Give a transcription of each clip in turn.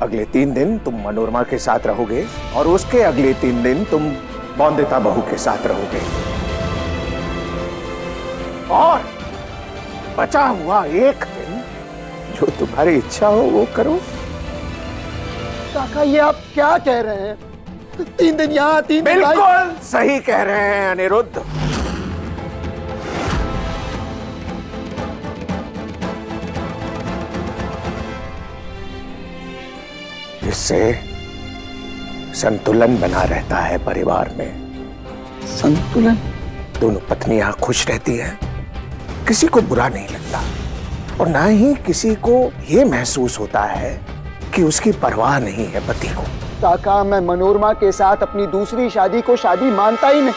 अगले 3 दिन तुम मनोरमा के साथ रहोगे और उसके अगले 3 दिन तुम बौंदिता बहू के साथ रहोगे। और बचा हुआ 1 दिन जो तुम्हारी इच्छा हो वो करो। काका ये आप क्या कह रहे हैं? 3 दिन यहाँ 3 दिन बिल्कुल सही कह रहे हैं अनिरुद्ध। इससे संतुलन बना रहता है परिवार में। संतुलन? दोनों पत्नियां खुश रहती हैं, किसी को बुरा नहीं लगता और ना ही किसी को यह महसूस होता है कि उसकी परवाह नहीं है पति को। काका मैं मनोरमा के साथ अपनी दूसरी शादी को शादी मानता ही नहीं।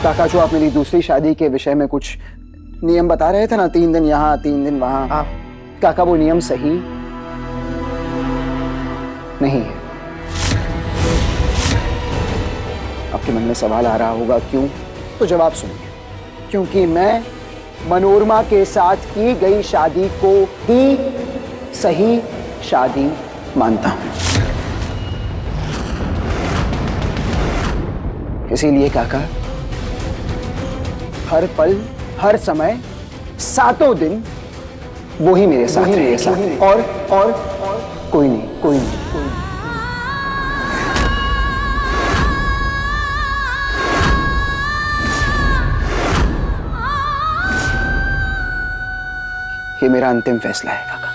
काका जो आप मेरी दूसरी शादी के विषय में कुछ नियम बता रहे थे ना, 3 दिन यहाँ 3 दिन वहां, काका वो नियम सही नहीं है। आपके मन में सवाल आ रहा होगा क्यों, तो जवाब सुनिए। क्योंकि मैं मनोरमा के साथ की गई शादी को ही सही शादी मानता हूं। इसीलिए काका हर पल हर समय 7 दिन वो ही मेरे साथ रहेगी और कोई नहीं। ये मेरा अंतिम फैसला है काका।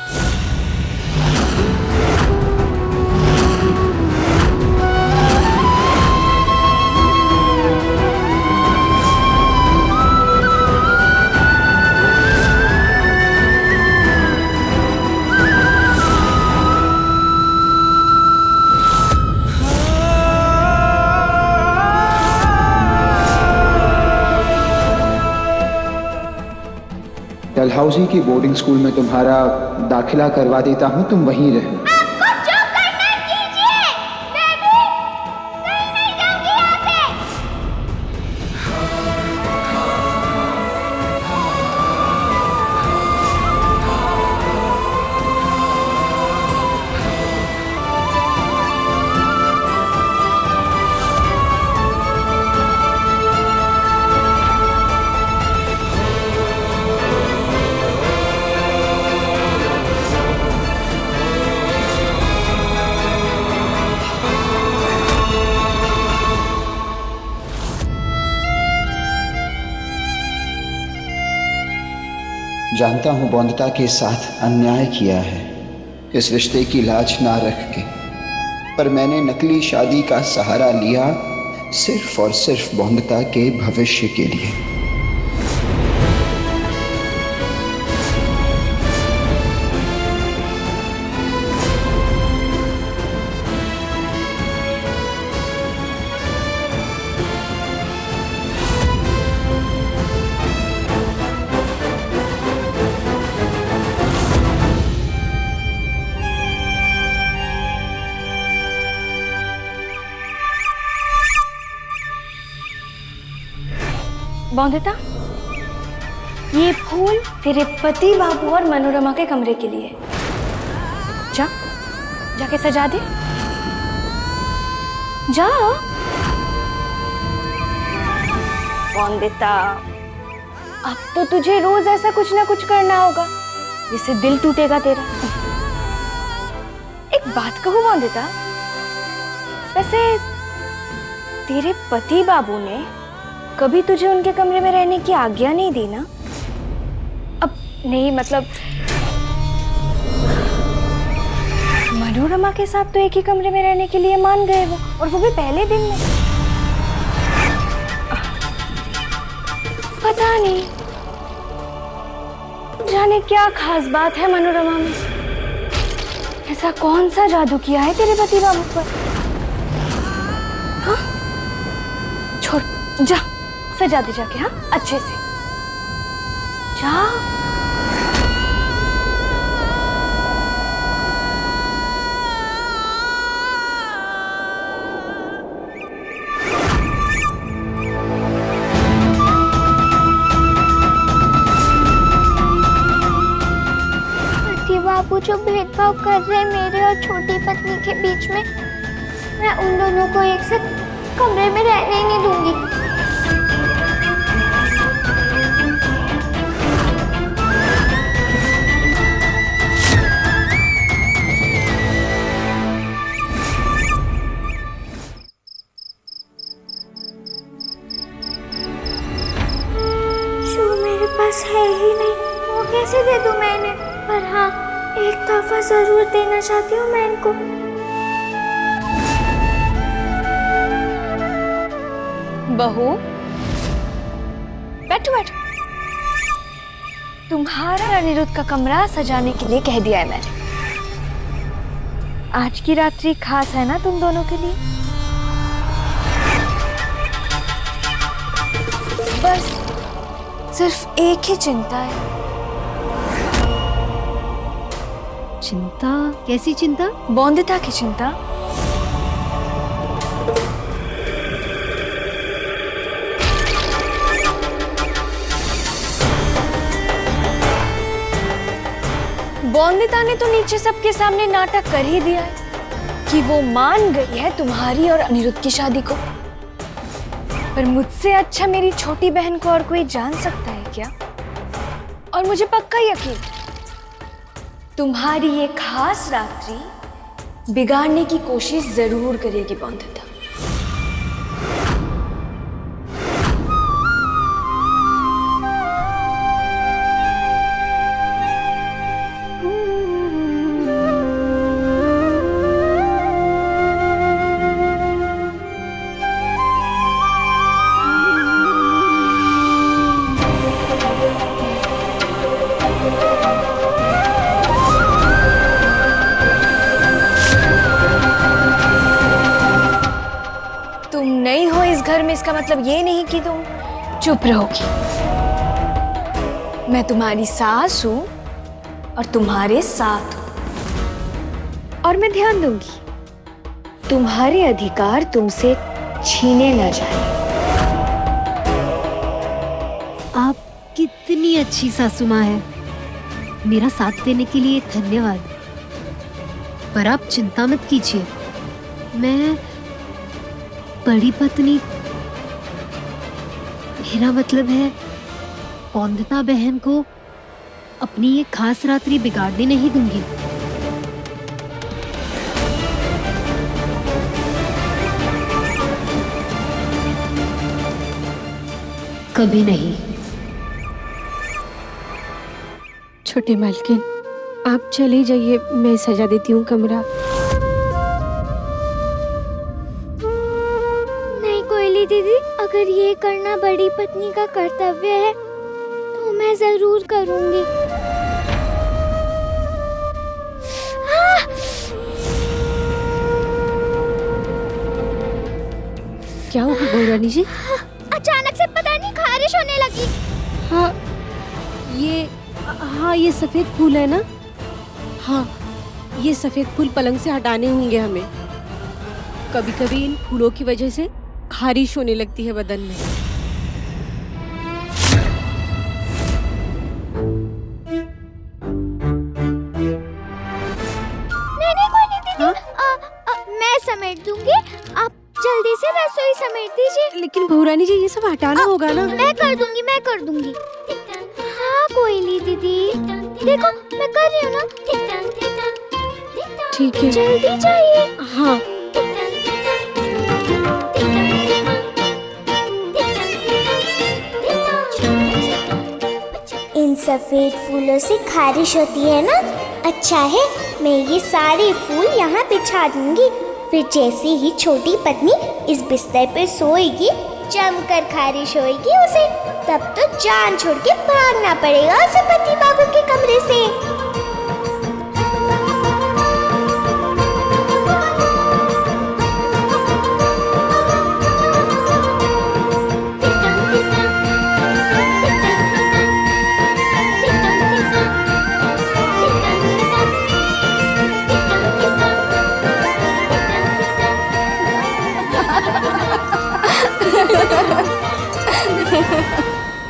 डलहौजी की बोर्डिंग स्कूल में तुम्हारा दाखिला करवा देता हूं, तुम वहीं रहना। आपको जो करना कीजिए, मैं भी नहीं जाऊंगी यहाँ से। जानता हूं बौंदता के साथ अन्याय किया है इस रिश्ते की लाज ना रख के, पर मैंने नकली शादी का सहारा लिया सिर्फ और सिर्फ बौंदता के भविष्य के लिए। बौंदिता, ये फूल तेरे पति बाबू और मनोरमा के कमरे के लिए। जाके सजा दे, जा। बौंदिता, अब तो तुझे रोज ऐसा कुछ ना कुछ करना होगा, जिससे दिल टूटेगा तेरा। एक बात कहूं बौंदिता, वैसे तेरे पति बाबू ने कभी तुझे उनके कमरे में रहने की आज्ञा नहीं दी ना? अब नहीं, मतलब मनोरमा के साथ तो एक ही कमरे में रहने के लिए मान गए वो, और वो भी पहले दिन में। पता नहीं जाने क्या खास बात है मनोरमा में, ऐसा कौन सा जादू किया है तेरे पति बाबू पर? हाँ? छोड़, जा सजा दे जाके, हाँ अच्छे से जा। बाबू जो भेदभाव कर रहे हैं मेरे और छोटी पत्नी के बीच में, मैं उन दोनों को एक साथ कमरे में रहने ही नहीं दूंगी। पास है ही नहीं, वो कैसे दे दूं मैं इन्हें? पर हाँ, एक तोहफा जरूर देना चाहती हूँ मैं इनको। बहू, बैठो बैठो। तुम्हारा अनिरुद्ध का कमरा सजाने के लिए कह दिया है मैंने। आज की रात्रि खास है ना तुम दोनों के लिए? बस सिर्फ एक ही चिंता है। चिंता? कैसी चिंता? बौंदिता की चिंता। बौंदिता ने तो नीचे सबके सामने नाटक कर ही दिया है कि वो मान गई है तुम्हारी और अनिरुद्ध की शादी को। पर मुझसे अच्छा मेरी छोटी बहन को और कोई जान सकता है क्या? और मुझे पक्का यकीन, तुम्हारी ये खास रात्रि बिगाड़ने की कोशिश जरूर करेगी बौंदिता। घर में इसका मतलब ये नहीं कि तुम चुप रहोगी। मैं तुम्हारी सास हूं और तुम्हारे साथ हूं, और मैं ध्यान दूंगी तुम्हारे अधिकार तुमसे छीने न जाए। आप कितनी अच्छी सासू माँ है। मेरा साथ देने के लिए धन्यवाद। पर आप चिंता मत कीजिए, मैं बड़ी पत्नी, मेरा मतलब है बौंदिता बहन को अपनी ये खास रात्रि बिगाड़ने नहीं दूंगी। कभी नहीं। छोटी मालकिन, आप चले जाइए, मैं सजा देती हूँ कमरा। दीदी, अगर ये करना बड़ी पत्नी का कर्तव्य है तो मैं जरूर करूंगी। क्या हुआ बहू जी? अचानक से पता नहीं खारिश होने लगी। हाँ, ये सफेद फूल है ना? हाँ, ये सफेद फूल पलंग से हटाने होंगे हमें। कभी कभी इन फूलों की वजह से खारिश होने लगती है बदन में। नहीं कोई नहीं दीदी। मैं समेट दूंगी, आप जल्दी से रसोई समेट दीजिए। लेकिन बहुरानी जी, ये सब हटाना होगा ना? मैं कर दूंगी। हाँ कोई नहीं दीदी, देखो मैं कर रही हूँ ना। ठीक है, जल्दी जाइए। हाँ। इन सफेद फूलों से खारिश होती है ना? अच्छा है, मैं ये सारे फूल यहाँ बिछा दूंगी। फिर जैसे ही छोटी पत्नी इस बिस्तर पे सोएगी, जमकर खारिश होएगी उसे, तब तो जान छोड़ के भागना पड़ेगा उसे पति बाबू के कमरे से।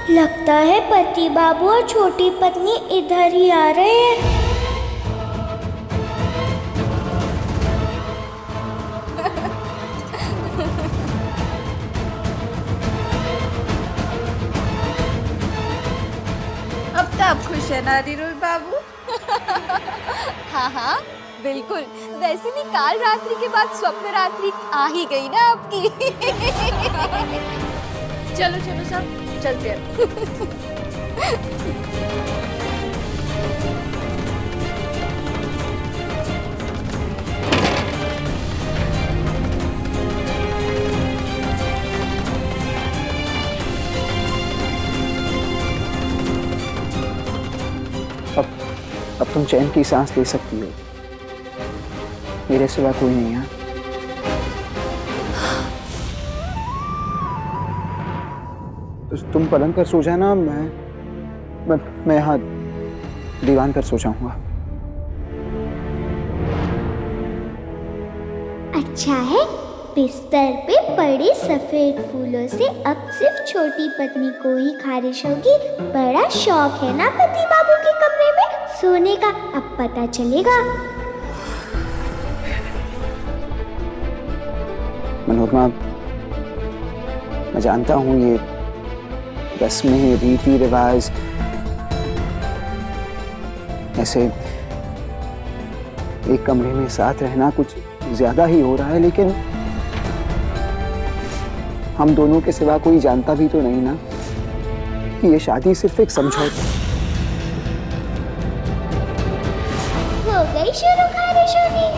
लगता है पति बाबू और छोटी पत्नी इधर ही आ रहे हैं। सब खुश है ना अनिरुद्ध बाबू? हाँ हाँ बिल्कुल। वैसे भी काल रात्रि के बाद स्वप्न रात्रि आ ही गई ना आपकी। चलो चलो सब चलते हैं। अब तुम चैन की सांस ले सकती हो, मेरे सिवा कोई नहीं है। तुम पलंग पर सो जाना, मैं यहाँ दीवान पर सो जाऊंगा। अच्छा है, बिस्तर पे पड़े सफेद फूलों से अब सिर्फ छोटी पत्नी को ही खारिश होगी। बड़ा शौक है ना पति बाबू के कमरे में सोने का, अब पता चलेगा। मनोरमा, मैं जानता हूँ ये रस्में, रीति रिवाज ऐसे एक कमरे में साथ रहना कुछ ज्यादा ही हो रहा है, लेकिन हम दोनों के सिवा कोई जानता भी तो नहीं ना कि ये शादी सिर्फ एक समझौता। हो गई शुरू खारिश होनी।